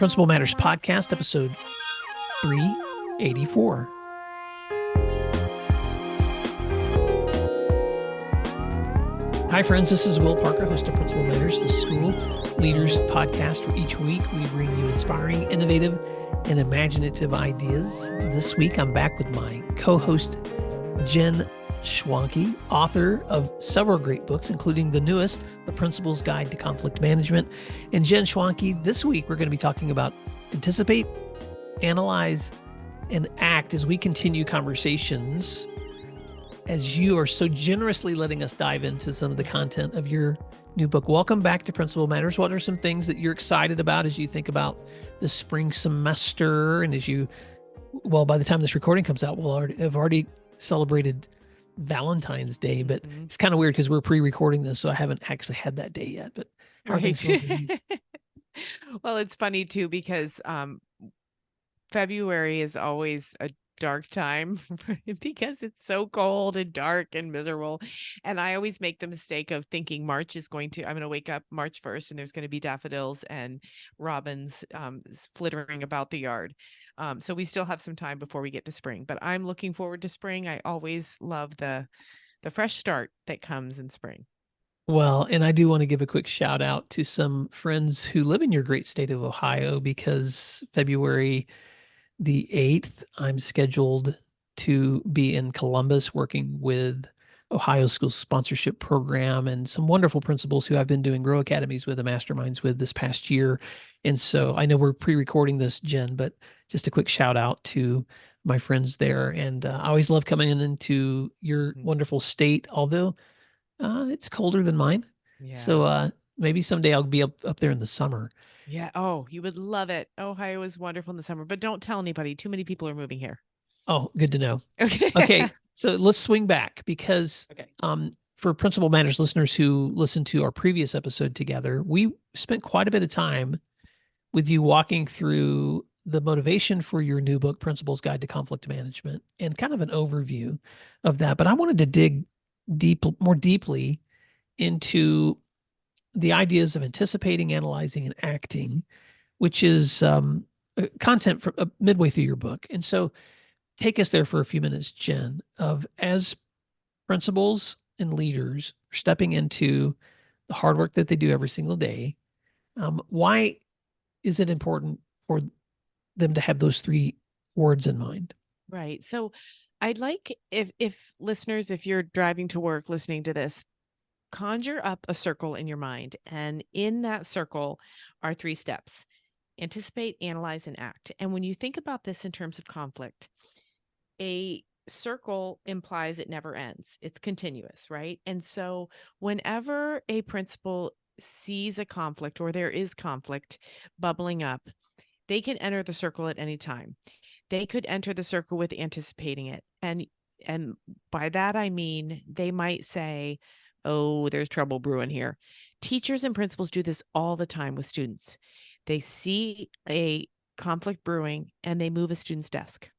Principal Matters Podcast, episode 384. Hi, friends. This is Will Parker, host of Principal Matters, the school leaders podcast, where each week we bring you inspiring, innovative, and imaginative ideas. This week, I'm back with my co-host, Jen Schwanke, author of several great books, including the newest, The Principal's Guide to Conflict Management. And Jen Schwanke, this week, we're going to be talking about anticipate, analyze, and act as we continue conversations, as you are so generously letting us dive into some of the content of your new book. Welcome back to Principal Matters. What are some things that you're excited about as you think about the spring semester? And as you, well, by the time this recording comes out, we'll have already celebrated Valentine's Day, but it's kind of weird because we're pre-recording this, so I haven't actually had that day yet. But how are things going for you? Well, it's funny too, because February is always a dark time because it's so cold and dark and miserable. And I always make the mistake of thinking I'm going to wake up March 1st and there's going to be daffodils and robins flittering about the yard. So we still have some time before we get to spring, but I'm looking forward to spring. I always love the fresh start that comes in spring. Well, and I do want to give a quick shout out to some friends who live in your great state of Ohio, because February the 8th, I'm scheduled to be in Columbus working with Ohio School Sponsorship Program and some wonderful principals who I've been doing Grow Academies with, the masterminds with this past year. And so I know we're pre-recording this, Jen, but just a quick shout out to my friends there. And I always love coming into your wonderful state, although it's colder than mine. Yeah. So maybe someday I'll be up there in the summer. Yeah. Oh, you would love it. Ohio is wonderful in the summer, but don't tell anybody. Too many people are moving here. Oh, good to know. Okay. Okay. So let's swing back, because for Principal Matters listeners who listened to our previous episode together, we spent quite a bit of time with you walking through the motivation for your new book, Principal's Guide to Conflict Management, and kind of an overview of that. But I wanted to dig more deeply into the ideas of anticipating, analyzing, and acting, which is content from midway through your book. And so take us there for a few minutes, Jen, of as principals and leaders stepping into the hard work that they do every single day, why is it important for them to have those three words in mind? Right. So I'd like, if listeners, if you're driving to work listening to this, conjure up a circle in your mind. And in that circle are three steps: anticipate, analyze, and act. And when you think about this in terms of conflict, a circle implies it never ends. It's continuous, right? And so whenever a principal sees a conflict, or there is conflict bubbling up, they can enter the circle at any time. They could enter the circle with anticipating it. And by that, I mean, they might say, oh, there's trouble brewing here. Teachers and principals do this all the time with students. They see a conflict brewing and they move a student's desk,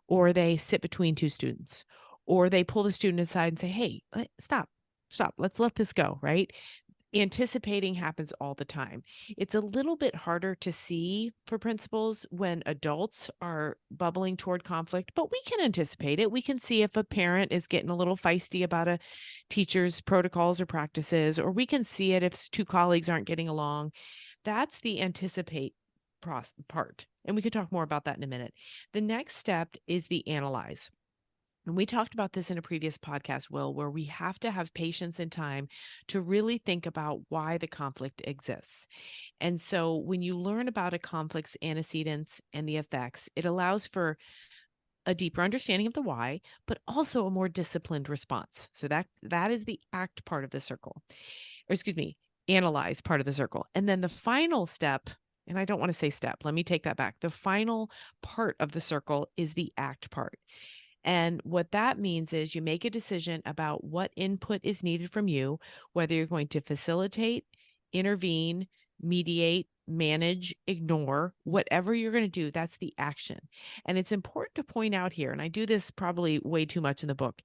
or they sit between two students, or they pull the student aside and say, hey, stop, let's let this go, right? Anticipating happens all the time. It's a little bit harder to see for principals when adults are bubbling toward conflict, but we can anticipate it. We can see if a parent is getting a little feisty about a teacher's protocols or practices, or we can see it if two colleagues aren't getting along. That's the anticipate part. And we could talk more about that in a minute. The next step is the analyze. And we talked about this in a previous podcast, Will, where we have to have patience and time to really think about why the conflict exists. And so when you learn about a conflict's antecedents and the effects, it allows for a deeper understanding of the why, but also a more disciplined response. So that is the act part of the circle, or excuse me, analyze part of the circle. And then the final step, and I don't want to say step, let me take that back. The final part of the circle is the act part. And what that means is you make a decision about what input is needed from you, whether you're going to facilitate, intervene, mediate, manage, ignore, whatever you're going to do, that's the action. And it's important to point out here, and I do this probably way too much in the book,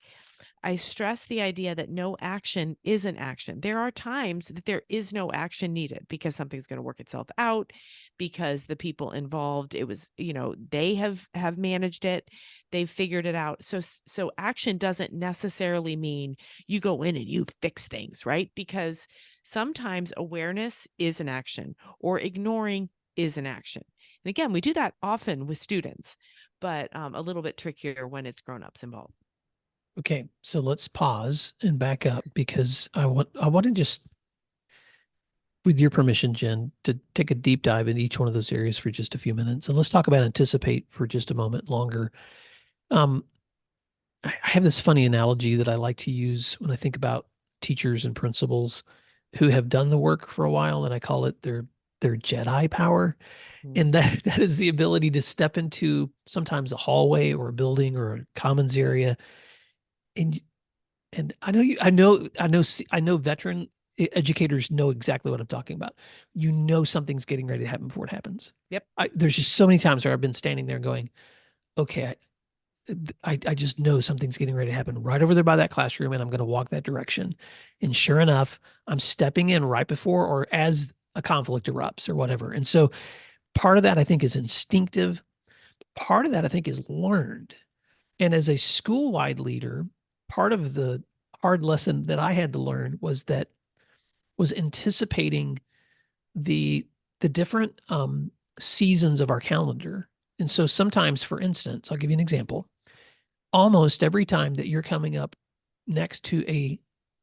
I stress the idea that no action is an action. There are times that there is no action needed because something's going to work itself out, because the people involved, it was, they have managed it, they've figured it out. So action doesn't necessarily mean you go in and you fix things, right? Because sometimes awareness is an action, or ignoring is an action. And again, we do that often with students, but a little bit trickier when it's grown-ups involved. Okay, so let's pause and back up because I want to just, with your permission, Jen, to take a deep dive in each one of those areas for just a few minutes. And let's talk about anticipate for just a moment longer. Um, I have this funny analogy that I like to use when I think about teachers and principals who have done the work for a while, and I call it their Jedi power. Mm. And that is the ability to step into sometimes a hallway or a building or a commons area. And and I know veteran educators know exactly what I'm talking about. You know something's getting ready to happen before it happens. Yep. There's just so many times where I've been standing there going, okay, I just know something's getting ready to happen right over there by that classroom, and I'm going to walk that direction. And sure enough, I'm stepping in right before or as a conflict erupts or whatever. And so part of that I think is instinctive. Part of that I think is learned. And as a school-wide leader, part of the hard lesson that I had to learn was anticipating the different seasons of our calendar. And so sometimes, for instance, I'll give you an example. Almost every time that you're coming up next to a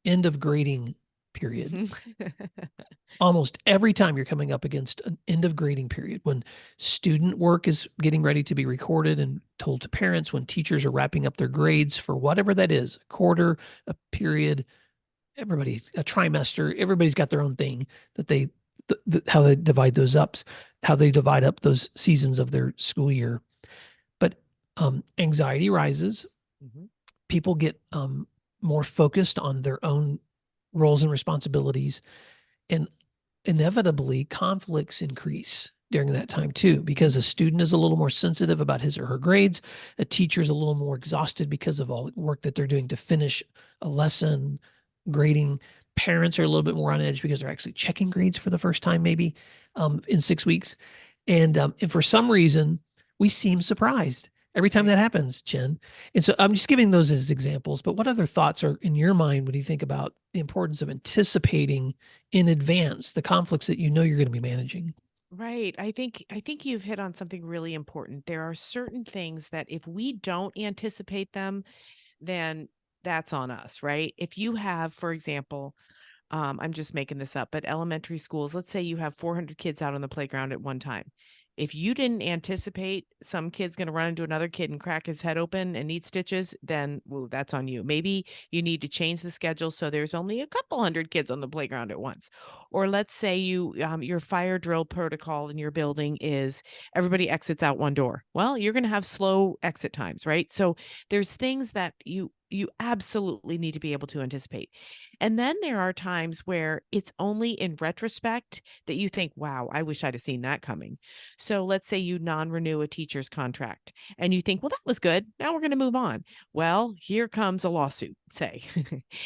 end of grading period, almost every time you're coming up against an end of grading period, when student work is getting ready to be recorded and told to parents, when teachers are wrapping up their grades for whatever that is, a quarter, a period, everybody's a trimester, everybody's got their own thing that how they divide those up, how they divide up those seasons of their school year. But anxiety rises. Mhm. People get more focused on their own roles and responsibilities, and inevitably conflicts increase during that time too, because a student is a little more sensitive about his or her grades. A teacher is a little more exhausted because of all the work that they're doing to finish a lesson, grading. Parents are a little bit more on edge because they're actually checking grades for the first time, maybe in 6 weeks. And for some reason, we seem surprised every time Right. that happens, Jen. And so I'm just giving those as examples. But what other thoughts are in your mind when you think about the importance of anticipating in advance the conflicts that you know you're going to be managing? Right. I think you've hit on something really important. There are certain things that if we don't anticipate them, then that's on us, right? If you have, for example, I'm just making this up, but elementary schools, let's say you have 400 kids out on the playground at one time. If you didn't anticipate some kid's going to run into another kid and crack his head open and need stitches, then well, that's on you. Maybe you need to change the schedule so there's only a couple hundred kids on the playground at once. Or let's say your fire drill protocol in your building is everybody exits out one door. Well, you're going to have slow exit times, right? So there's things that you absolutely need to be able to anticipate. And then there are times where it's only in retrospect that you think, wow, I wish I'd have seen that coming. So let's say you non renew a teacher's contract and you think, well, that was good. Now we're going to move on. Well, here comes a lawsuit, say.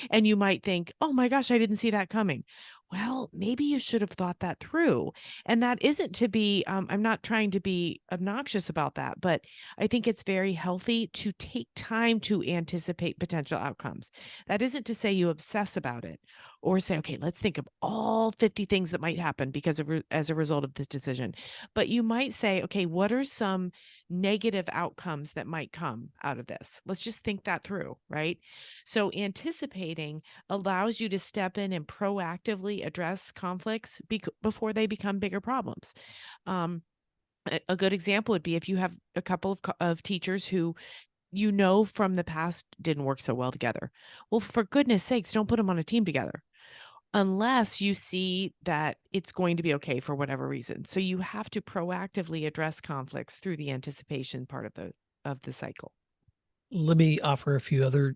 And you might think, oh my gosh, I didn't see that coming. Well, maybe you should have thought that through. And that isn't to be, I'm not trying to be obnoxious about that, but I think it's very healthy to take time to anticipate potential outcomes. That isn't to say you obsess about it or say, okay, let's think of all 50 things that might happen because of as a result of this decision. But you might say, okay, what are some negative outcomes that might come out of this? Let's just think that through, right? So anticipating allows you to step in and proactively address conflicts before they become bigger problems. Um, a good example would be if you have a couple of teachers who from the past didn't work so well together. Well, for goodness sakes, don't put them on a team together unless you see that it's going to be okay for whatever reason. So you have to proactively address conflicts through the anticipation part of the cycle. Let me offer a few other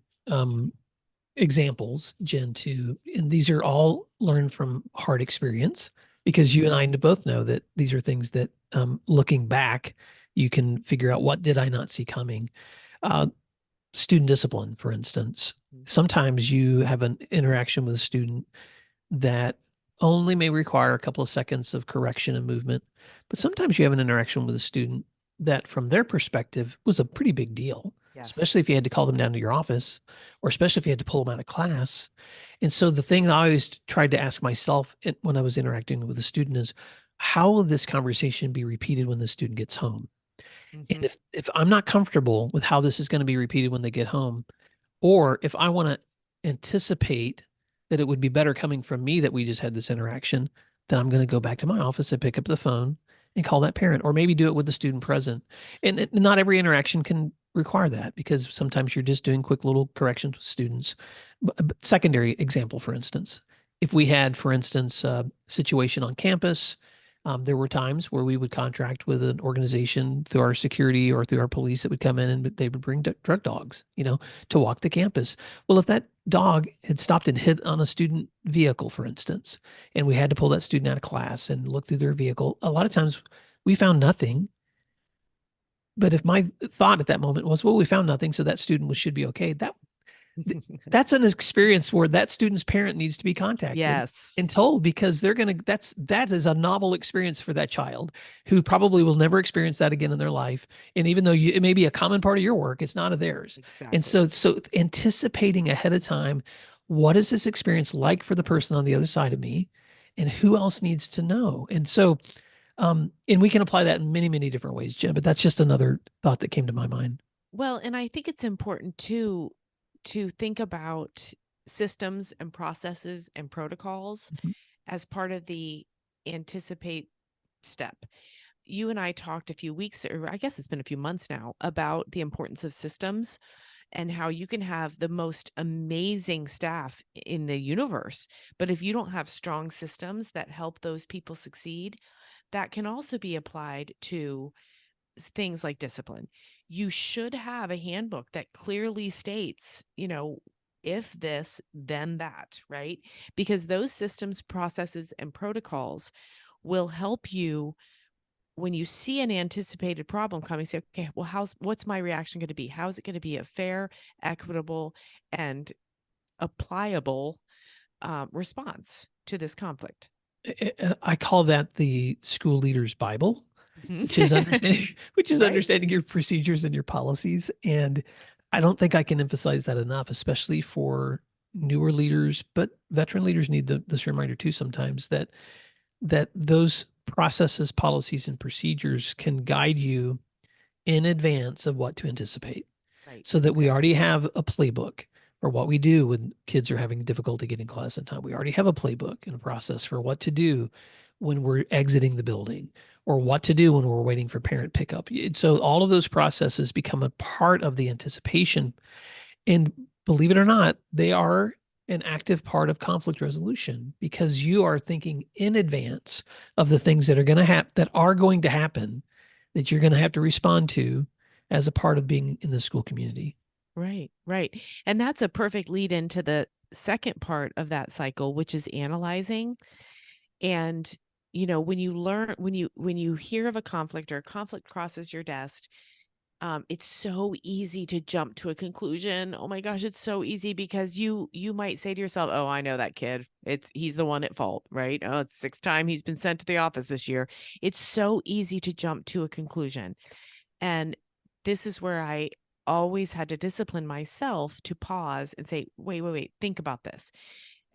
examples, Jen, too. And these are all learned from hard experience because you and I both know that these are things that looking back, you can figure out what did I not see coming. Uh, student discipline, for instance. Mhm. Sometimes you have an interaction with a student that only may require a couple of seconds of correction and movement, but sometimes you have an interaction with a student that, from their perspective, was a pretty big deal, Yes. especially if you had to call them down to your office, or especially if you had to pull them out of class. And so the thing I always tried to ask myself when I was interacting with a student is, how will this conversation be repeated when the student gets home? Mhm. And if I'm not comfortable with how this is going to be repeated when they get home, or if I want to anticipate that it would be better coming from me that we just had this interaction, then I'm going to go back to my office and pick up the phone and call that parent, or maybe do it with the student present. And not every interaction can require that, because sometimes you're just doing quick little corrections with students. But secondary example, for instance, if we had, for instance, a situation on campus, there were times where we would contract with an organization through our security or through our police that would come in, and they would bring drug dogs, to walk the campus. Well, if that dog had stopped and hit on a student vehicle, for instance, and we had to pull that student out of class and look through their vehicle, a lot of times we found nothing. But if my thought at that moment was, well, we found nothing, so that student should be okay, that's an experience where that student's parent needs to be contacted Yes. and told, because that is a novel experience for that child, who probably will never experience that again in their life. And even though it may be a common part of your work, it's not of theirs. And Exactly. so anticipating ahead of time, what is this experience like for the person on the other side of me, and who else needs to know? And so, and we can apply that in many, many different ways, Jim, but that's just another thought that came to my mind. Well, and I think it's important too to think about systems and processes and protocols Mhm. as part of the anticipate step. You and I talked a few weeks, or I guess it's been a few months now, about the importance of systems and how you can have the most amazing staff in the universe. But if you don't have strong systems that help those people succeed, that can also be applied to things like discipline. You should have a handbook that clearly states, if this, then that, right? Because those systems, processes, and protocols will help you when you see an anticipated problem coming. Say, okay, well, what's my reaction going to be? How is it going to be a fair, equitable, and applicable response to this conflict? I call that the school leader's Bible, Mhm. which is understanding which is Right. understanding your procedures and your policies. And I don't think I can emphasize that enough, especially for newer leaders, but veteran leaders need this reminder too sometimes, that those processes, policies, and procedures can guide you in advance of what to anticipate, Right. so that we already Exactly. have a playbook for what we do when kids are having difficulty getting class on time. We already have a playbook and a process for what to do when we're exiting the building, or what to do when we're waiting for parent pickup. And so all of those processes become a part of the anticipation. And believe it or not, they are an active part of conflict resolution, because you are thinking in advance of the things that are going to happen, that you're going to have to respond to as a part of being in the school community. Right, right. And that's a perfect lead into the second part of that cycle, which is analyzing. And when you learn, when you hear of a conflict, or a conflict crosses your desk, it's so easy to jump to a conclusion. Oh my gosh, it's so easy, because you might say to yourself, "Oh, I know that kid. He's the one at fault, right? Oh, it's sixth time he's been sent to the office this year." It's so easy to jump to a conclusion. And this is where I always had to discipline myself to pause and say, wait, wait, wait, think about this.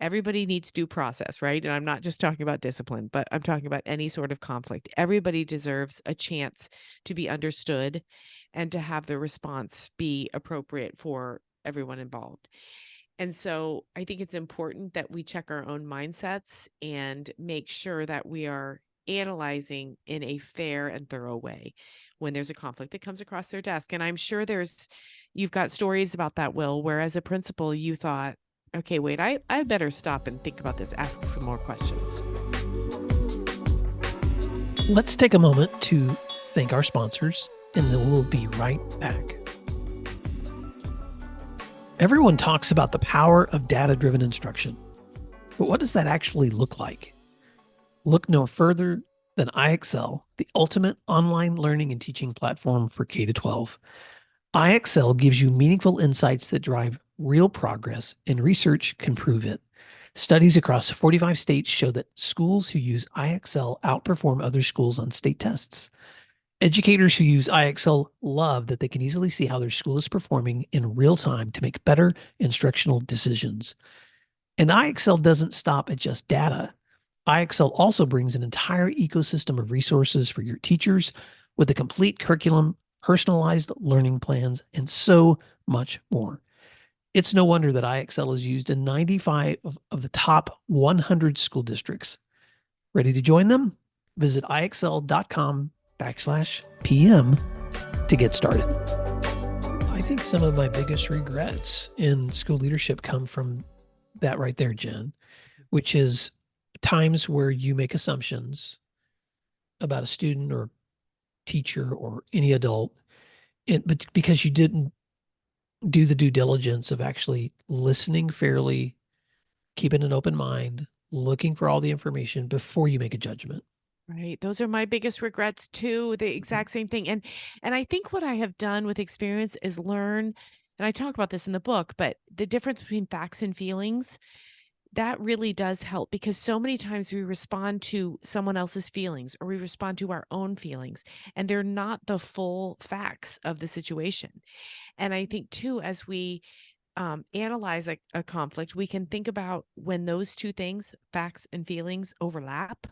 Everybody needs due process, right? And I'm not just talking about discipline, but I'm talking about any sort of conflict. Everybody deserves a chance to be understood and to have the response be appropriate for everyone involved. And so I think it's important that we check our own mindsets and make sure that we are analyzing in a fair and thorough way when there's a conflict that comes across their desk. And I'm sure you've got stories about that, Will, where as a principal, you thought, okay, wait, I better stop and think about this, ask some more questions. Let's take a moment to thank our sponsors, and then we'll be right back. Everyone talks about the power of data-driven instruction, but what does that actually look like? Look no further than IXL, the ultimate online learning and teaching platform for K-12. IXL gives you meaningful insights that drive real progress, and research can prove it. Studies across 45 states show that schools who use IXL outperform other schools on state tests. Educators who use IXL love that they can easily see how their school is performing in real time to make better instructional decisions. And IXL doesn't stop at just data. IXL also brings an entire ecosystem of resources for your teachers with a complete curriculum, personalized learning plans, and so much more. It's no wonder that IXL is used in 95 of the top 100 school districts. Ready to join them? Visit ixl.com/PM to get started. I think some of my biggest regrets in school leadership come from that right there, Jen, which is times where you make assumptions about a student or teacher or any adult, but because you didn't do the due diligence of actually listening fairly, keeping an open mind, looking for all the information before you make a judgment. Right. Those are my biggest regrets too, the exact same thing. And I think what I have done with experience is learn, and I talk about this in the book, but the difference between facts and feelings, that really does help because so many times we respond to someone else's feelings or we respond to our own feelings, and they're not the full facts of the situation. And I think too, as we analyze a conflict, we can think about when those two things, facts and feelings, overlap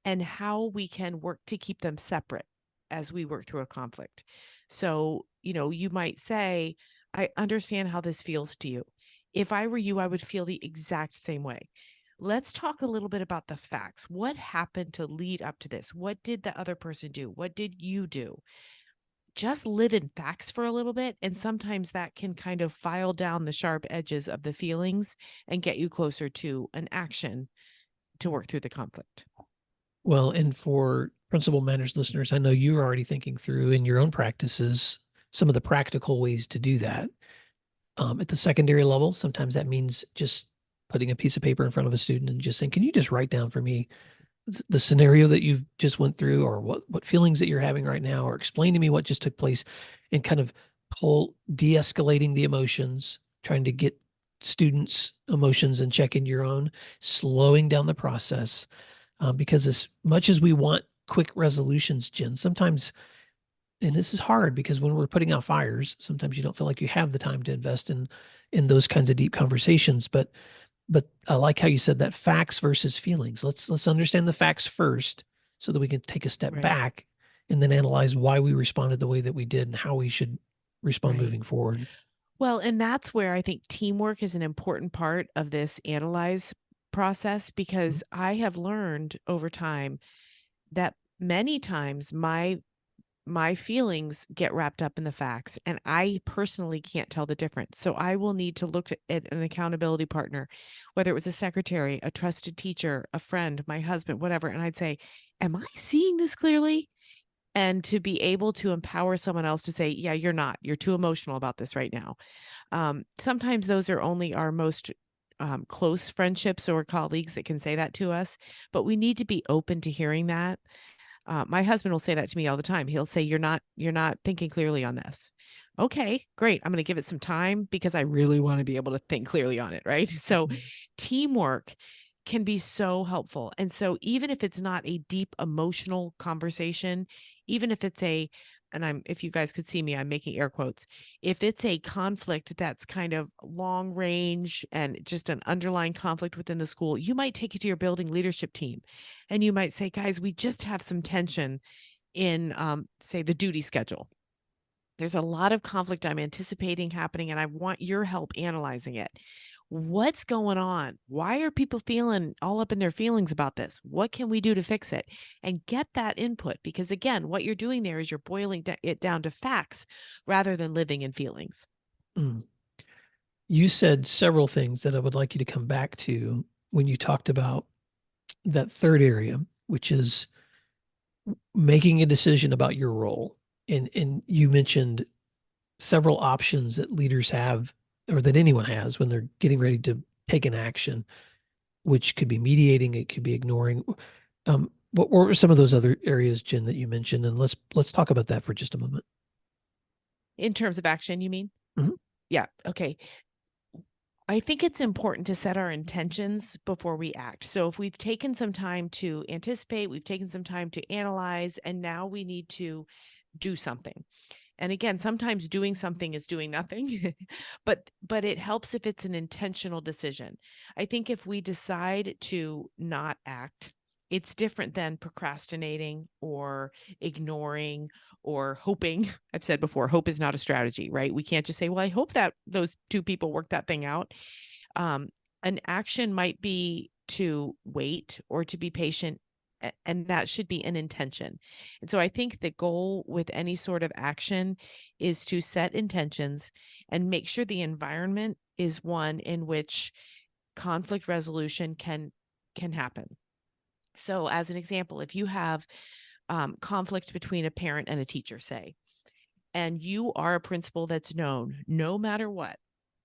and how we can work to keep them separate as we work through a conflict. So, you might say, I understand how this feels to you. If I were you, I would feel the exact same way. Let's talk a little bit about the facts. What happened to lead up to this? What did the other person do? What did you do? Just live in facts for a little bit. And sometimes that can kind of file down the sharp edges of the feelings and get you closer to an action to work through the conflict. Well, and for Principal Matters listeners, I know you're already thinking through in your own practices some of the practical ways to do that. At the secondary level, sometimes that means just putting a piece of paper in front of a student and just saying, "Can you just write down for me the scenario that you've just went through, or what feelings that you're having right now, or explain to me what just took place," and kind of de-escalating the emotions, trying to get students' emotions and check in your own, slowing down the process. Because as much as we want quick resolutions, Jen, sometimes, and this is hard because when we're putting out fires, sometimes you don't feel like you have the time to invest in those kinds of deep conversations. But I like how you said that facts versus feelings. Let's understand the facts first so that we can take a step Right. back and then analyze why we responded the way that we did and how we should respond Right. moving forward. Well, and that's where I think teamwork is an important part of this analyze process Mhm. because I have learned over time that many times my feelings get wrapped up in the facts and I personally can't tell the difference. So I will need to look at an accountability partner, whether it was a secretary, a trusted teacher, a friend, my husband, whatever, and I'd say, "Am I seeing this clearly?" And to be able to empower someone else to say, "Yeah, you're not. You're too emotional about this right now." Sometimes those are only our most close friendships or colleagues that can say that to us, but we need to be open to hearing that. My husband will say that to me all the time. He'll say, "You're not thinking clearly on this." Okay, great. I'm going to give it some time because I really want to be able to think clearly on it, right? So teamwork can be so helpful. And so even if it's not a deep emotional conversation, even if it's if you guys could see me, I'm making air quotes. If it's a conflict that's kind of long range and just an underlying conflict within the school, you might take it to your building leadership team and you might say, "Guys, we just have some tension in, say, the duty schedule. There's a lot of conflict I'm anticipating happening, and I want your help analyzing it. What's going on? Why are people feeling all up in their feelings about this? What can we do to fix it?" And get that input because, again, what you're doing there is you're boiling it down to facts rather than living in feelings. Mm. You said several things that I would like you to come back to when you talked about that third area, which is making a decision about your role. And you mentioned several options that leaders have or that anyone has when they're getting ready to take an action, which could be mediating, it could be ignoring. What were some of those other areas, Jen, that you mentioned? And let's talk about that for just a moment. In terms of action, you mean? Mhm. Yeah. Okay. I think it's important to set our intentions before we act. So if we've taken some time to anticipate, we've taken some time to analyze, and now we need to do something. And again, sometimes doing something is doing nothing, but it helps if it's an intentional decision. I think if we decide to not act, it's different than procrastinating or ignoring or hoping. I've said before, hope is not a strategy, right? We can't just say, well, I hope that those two people work that thing out. Um, an action might be to wait or to be patient, and that should be an intention. And so I think the goal with any sort of action is to set intentions and make sure the environment is one in which conflict resolution can happen. So as an example, if you have conflict between a parent and a teacher, say, and you are a principal that's known no matter what,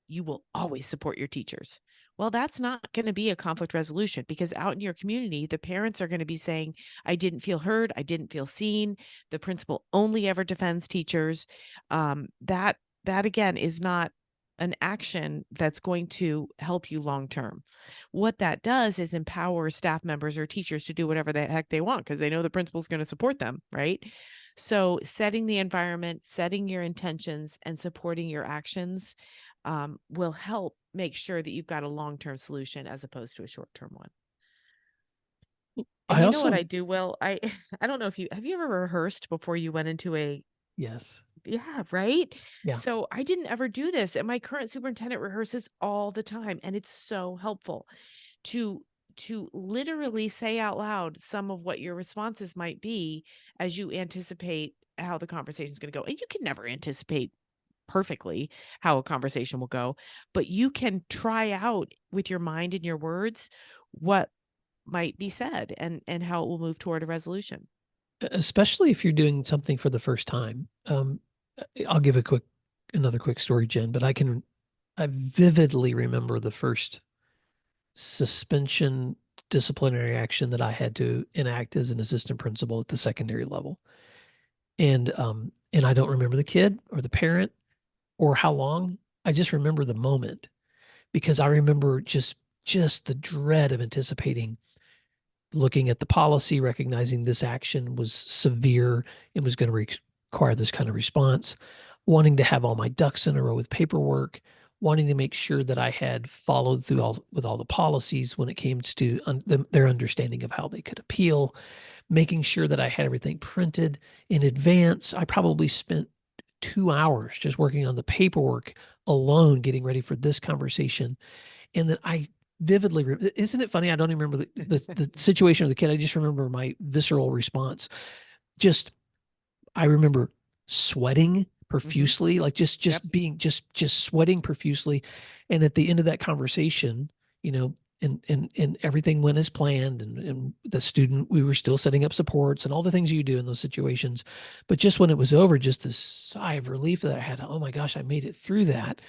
you will always support your teachers. Well, that's not going to be a conflict resolution, because out in your community, the parents are going to be saying, I didn't feel heard. I didn't feel seen. The principal only ever defends teachers. That again is not an action that's going to help you long term. What that does is empower staff members or teachers to do whatever the heck they want because they know the principal's going to support them, right? So setting the environment, setting your intentions, and supporting your actions will help make sure that you've got a long-term solution as opposed to a short-term one. And I you know what also, I do? Well, I I don't know if you have you ever rehearsed before you went into a yes. yeah, right? Yeah. So I didn't ever do this, and my current superintendent rehearses all the time, and it's so helpful to literally say out loud some of what your responses might be as you anticipate how the conversation is going to go. And you can never anticipate perfectly how a conversation will go, but you can try out with your mind and your words what might be said and how it will move toward a resolution. Especially if you're doing something for the first time. I'll give another quick story, Jen, but I vividly remember the first suspension disciplinary action that I had to enact as an assistant principal at the secondary level. And I don't remember the kid or the parent or how long. I just remember the moment because I remember just the dread of anticipating looking at the policy, recognizing this action was severe and was going to require this kind of response, wanting to have all my ducks in a row with paperwork, wanting to make sure that I had followed through with all the policies when it came to their understanding of how they could appeal, making sure that I had everything printed in advance. I probably spent 2 hours just working on the paperwork alone, getting ready for this conversation. And then I vividly, isn't it funny? I don't even remember the situation of the kid. I just remember my visceral response. Just, I remember sweating Mhm. profusely, like Yep. just sweating profusely. And at the end of that conversation, you know, and everything went as planned, and the student, we were still setting up supports and all the things you do in those situations. But just when it was over, just this sigh of relief that I had, oh my gosh, I made it through that.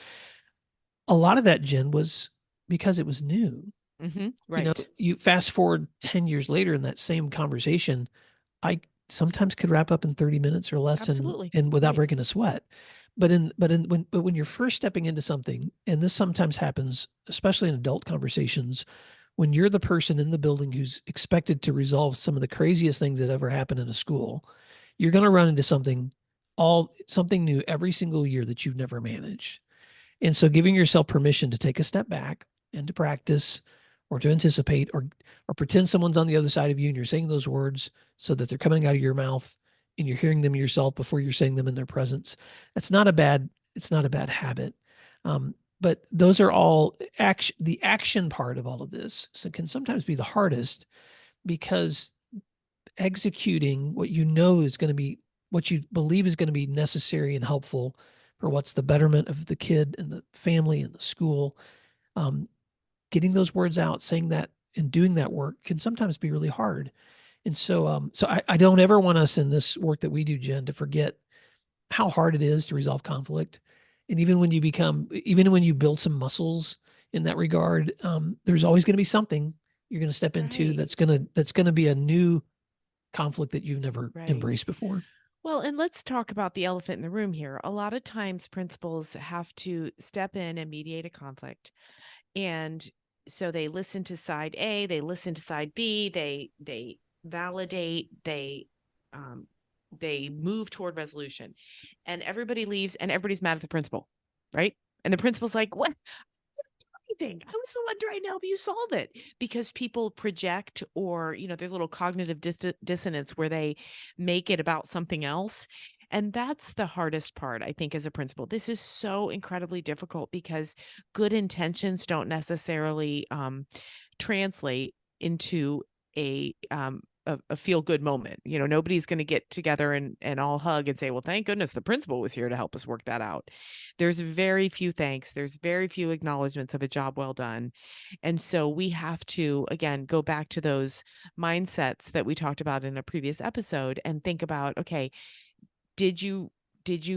A lot of that, Jen, was because it was new. Mhm. You know, Right. you fast forward 10 years later in that same conversation, I sometimes could wrap up in 30 minutes or less Absolutely. and without Right. breaking a sweat. But when you're first stepping into something, and this sometimes happens, especially in adult conversations, when you're the person in the building who's expected to resolve some of the craziest things that ever happen in a school, you're going to run into something new every single year that you've never managed. And so giving yourself permission to take a step back and to practice or to anticipate or pretend someone's on the other side of you and you're saying those words so that they're coming out of your mouth and you're hearing them yourself before you're saying them in their presence. It's not a bad habit. But those are all action. The action part of all of this so can sometimes be the hardest because executing what you know is going to be what you believe is going to be necessary and helpful for what's the betterment of the kid and the family and the school. Um, Getting those words out, saying that and doing that work can sometimes be really hard. And so I don't ever want us in this work that we do, Jen, to forget how hard it is to resolve conflict. And even when you build some muscles in that regard, there's always going to be something you're going to step into Right. that's going to be a new conflict that you've never Right. embraced before. Well, and let's talk about the elephant in the room here. A lot of times principals have to step in and mediate a conflict. And so they listen to side A, they listen to side B, they validate, um they move toward resolution. And everybody leaves and everybody's mad at the principal, right? And the principal's like, "What? Anything. I was the one trying to help you solve it," because people project, or there's a little cognitive dissonance where they make it about something else. And that's the hardest part, I think, as a principal. This is so incredibly difficult because good intentions don't necessarily translate into a feel good moment. Nobody's going to get together and all hug and say, "Well, thank goodness the principal was here to help us work that out." There's very few thanks. There's very few acknowledgments of a job well done. And so we have to, again, go back to those mindsets that we talked about in a previous episode and think about, okay, did you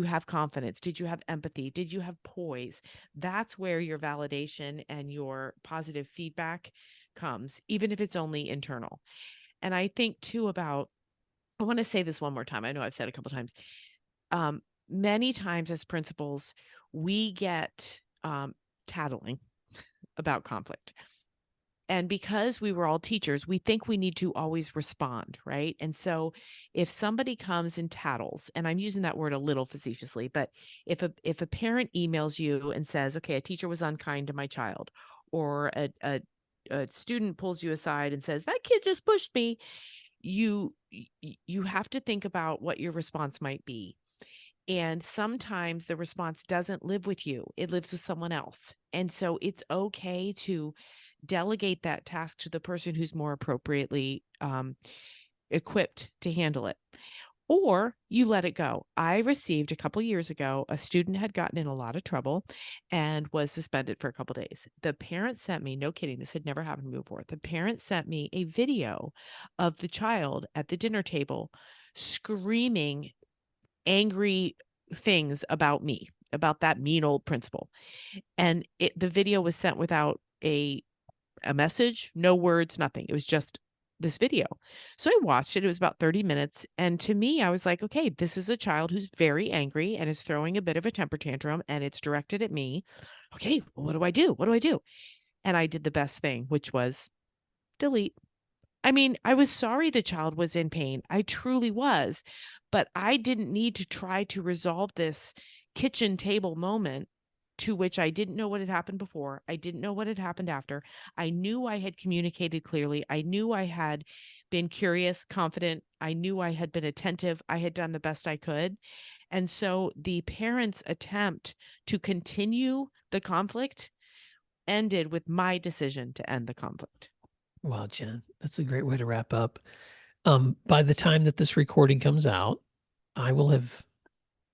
have confidence? Did you have empathy? Did you have poise? That's where your validation and your positive feedback comes, even if it's only internal. And I think too about, I want to say this one more time. I know I've said it a couple times. Many times as principals, we get tattling about conflict. And because we were all teachers, we think we need to always respond, right? And so if somebody comes and tattles, and I'm using that word a little facetiously, but if a parent emails you and says, "Okay, a teacher was unkind to my child," or a student pulls you aside and says, "That kid just pushed me," you have to think about what your response might be. And sometimes the response doesn't live with you, it lives with someone else. And so it's okay to delegate that task to the person who's more appropriately equipped to handle it. Or you let it go. I received a couple years ago, a student had gotten in a lot of trouble and was suspended for a couple days. The parent sent me, no kidding, this had never happened to me before. The parent sent me a video of the child at the dinner table screaming angry things about me, about that mean old principal. And the video was sent without a message, no words, nothing. It was just this video. So I watched it. It was about 30 minutes. And to me, I was like, okay, this is a child who's very angry and is throwing a bit of a temper tantrum, and it's directed at me. Okay, well, what do I do? What do I do? And I did the best thing, which was delete. I mean, I was sorry the child was in pain. I truly was. But I didn't need to try to resolve this kitchen table moment, to which I didn't know what had happened before. I didn't know what had happened after. I knew I had communicated clearly. I knew I had been curious, confident. I knew I had been attentive. I had done the best I could. And so the parents' attempt to continue the conflict ended with my decision to end the conflict. Wow, Jen, that's a great way to wrap up. By the time that this recording comes out, I will have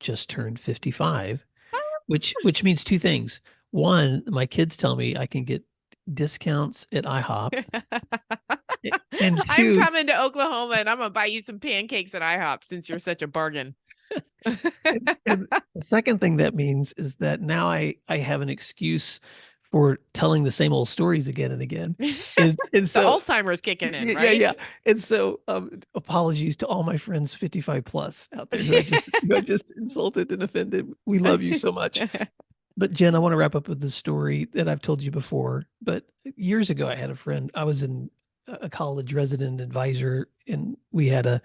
just turned 55, which means two things. One, my kids tell me I can get discounts at IHOP. And I'm two, coming to Oklahoma and I'm gonna buy you some pancakes at IHOP since you're such a bargain. and the second thing that means is that now I have an excuse for telling the same old stories again and again. And The so Alzheimer's kicking in, yeah, right? yeah. And so apologies to all my friends 55 plus out there who I just insulted and offended. We love you so much. But Jen, I want to wrap up with this story that I've told you before. But years ago, I had a friend. I was in a college resident advisor, and we had a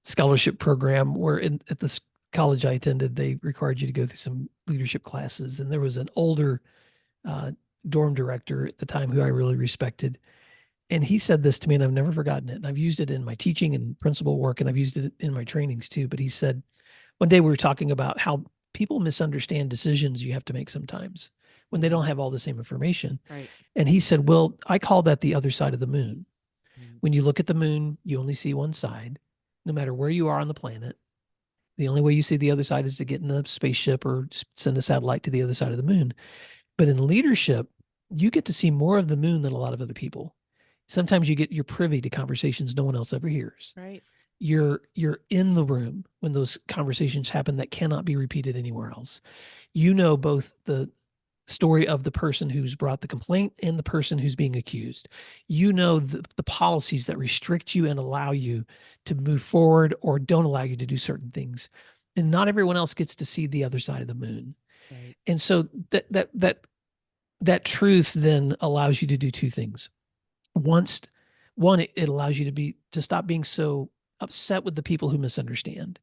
scholarship program where at this college I attended, they required you to go through some leadership classes. And there was an older uh, dorm director at the time who I really respected. And he said this to me, and I've never forgotten it. And I've used it in my teaching and principal work, and I've used it in my trainings too. But he said, one day we were talking about how people misunderstand decisions you have to make sometimes when they don't have all the same information. Right. And he said, well, I call that the other side of the moon. Mm. When you look at the moon, you only see one side, no matter where you are on the planet. The only way you see the other side is to get in a spaceship or send a satellite to the other side of the moon. But in leadership, you get to see more of the moon than a lot of other people. Sometimes you're privy to conversations no one else ever hears. Right. You're in the room when those conversations happen that cannot be repeated anywhere else. You know both the story of the person who's brought the complaint and the person who's being accused. You know the policies that restrict you and allow you to move forward or don't allow you to do certain things. And not everyone else gets to see the other side of the moon. Right. And so that truth then allows you to do two things. One, it allows you to stop being so upset with the people who misunderstand,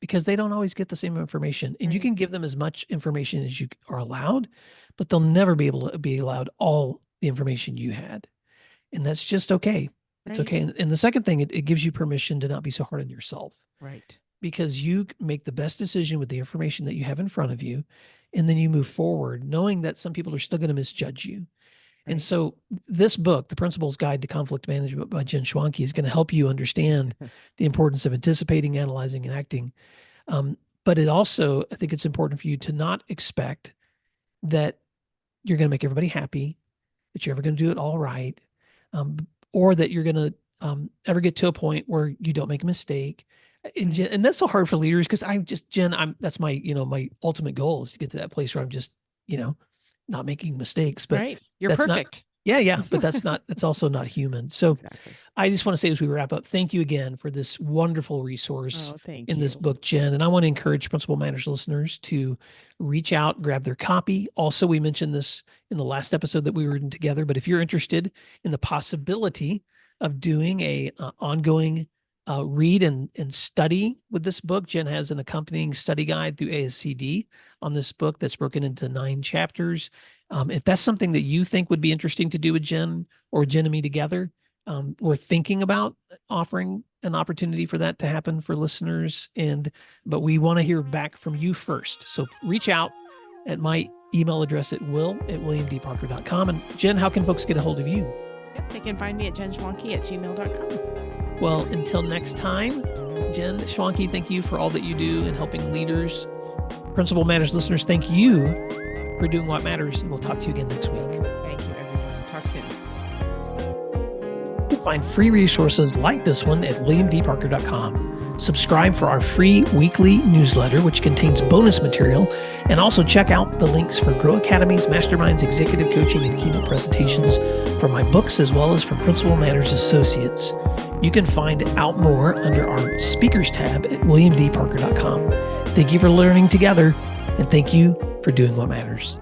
because they don't always get the same information, and you Right. can give them as much information as you are allowed, but they'll never be able to be allowed all the information you had. And that's just okay. It's Right. okay. And the second thing, it gives you permission to not be so hard on yourself, Right. because you make the best decision with the information that you have in front of you. And then you move forward knowing that some people are still going to misjudge you. And Right. so this book, The Principal's Guide to Conflict Management by Jen Schwanke, is going to help you understand the importance of anticipating, analyzing, and acting. But it also, I think it's important for you to not expect that you're going to make everybody happy, that you're ever going to do it all right, or that you're going to ever get to a point where you don't make a mistake. And that's so hard for leaders, because that's my, my ultimate goal is to get to that place where I'm just, not making mistakes. But Right. You're that's perfect. but that's also not human. So Exactly. I just want to say, as we wrap up, thank you again for this wonderful resource Thank in you. this book, Jen. And I want to encourage Principal Matters listeners to reach out, grab their copy. Also, we mentioned this in the last episode that we were in together, but if you're interested in the possibility of doing a ongoing read and study with this book, Jen has an accompanying study guide through ASCD on this book that's broken into 9 chapters. If that's something that you think would be interesting to do with Jen or Jen and me together, we're thinking about offering an opportunity for that to happen for listeners. But we want to hear back from you first. So reach out at my email address at will@williamdparker.com. And Jen, how can folks get a hold of you? Yep, they can find me at jenschwanke@gmail.com. Well, until next time, Jen Schwanke, thank you for all that you do in helping leaders. Principal Matters listeners, thank you for doing what matters. And we'll talk to you again next week. Thank you, everyone. Talk soon. You'll find free resources like this one at williamdparker.com. Subscribe for our free weekly newsletter, which contains bonus material, and also check out the links for Grow Academies, Masterminds, Executive Coaching, and Keynote presentations from my books, as well as from Principal Matters Associates. You can find out more under our speakers tab at williamdparker.com. Thank you for learning together, and thank you for doing what matters.